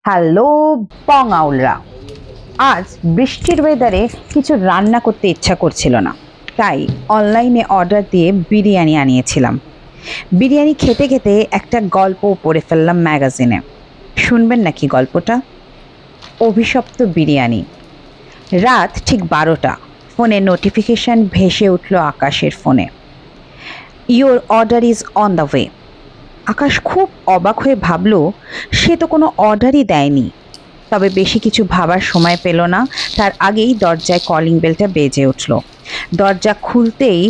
Hello বং আউলরা। আজ বৃষ্টির ওয়েদারে কিছু রান্না করতে ইচ্ছা করছিল না, তাই অনলাইনে অর্ডার দিয়ে বিরিয়ানি আনিয়েছিলাম। বিরিয়ানি খেতে খেতে একটা গল্প পড়ে ফেললাম ম্যাগাজিনে। শুনবেন নাকি গল্পটা? অভিশপ্ত বিরিয়ানি। রাত ঠিক 12টা, ফোনে নোটিফিকেশন ভেসে উঠল আকাশের ফোনে। Your order is on the way. Akash খুব অবাক হয়ে ভাবল, সে তো কোনো অর্ডারই দেয়নি। তবে বেশি কিছু ভাবার সময় পেল না, তার আগেই দরজায় কলিং বেলটা বেজে উঠল। দরজা খুলতেই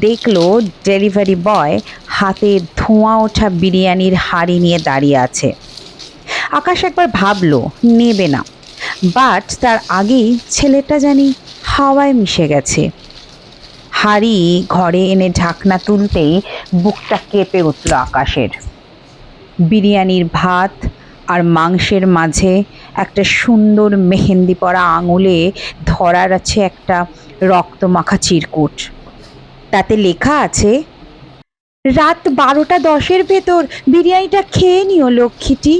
দেখলো ডেলিভারি বয় হাতে ধোঁয়া ওঠা বিরিয়ানির হাঁড়ি নিয়ে দাঁড়িয়ে আছে। আকাশ একবার ভাবলো নেবে না, বাট তার আগেই ছেলেটা জানি হাওয়ায় মিশে গেছে। হাঁড়ি ঘরে এনে ঢাকনা তুলতেই বুকটা কেঁপে উঠল আকাশের। বিরিয়ানির ভাত আর মাংসের মাঝে একটা সুন্দর মেহেন্দি পরা আঙুলে ধরার আছে একটা রক্তমাখা চিরকুট। তাতে লেখা আছে, রাত 12টা 10-এর ভেতর বিরিয়ানিটা খেয়ে নিও লক্ষ্মীটি।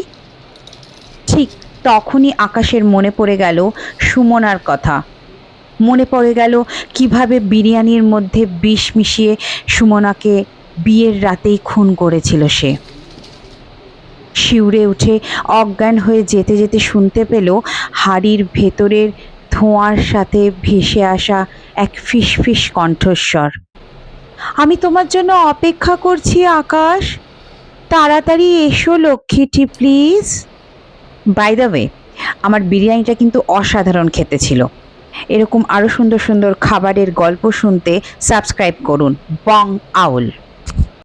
ঠিক তখনই আকাশের মনে পড়ে গেল সুমনার কথা। মনে পড়ে গেল কিভাবে বিরিয়ানির মধ্যে বিষ মিশিয়ে সুমনাকে বিয়ের রাতেই খুন করেছিল সে। শিউরে উঠে অজ্ঞান হয়ে যেতে যেতে শুনতে পেল হাড়ির ভেতরের ধোঁয়ার সাথে ভেসে আসা এক ফিসফিস কণ্ঠস্বর। আমি তোমার জন্য অপেক্ষা করছি আকাশ, তাড়াতাড়ি এসো লক্ষ্মীটি প্লিজ। বাই দ্য ওয়ে, আমার বিরিয়ানিটা কিন্তু অসাধারণ খেতে ছিল। এরকম আরও সুন্দর সুন্দর খাবারের গল্প শুনতে সাবস্ক্রাইব করুন বং আউল।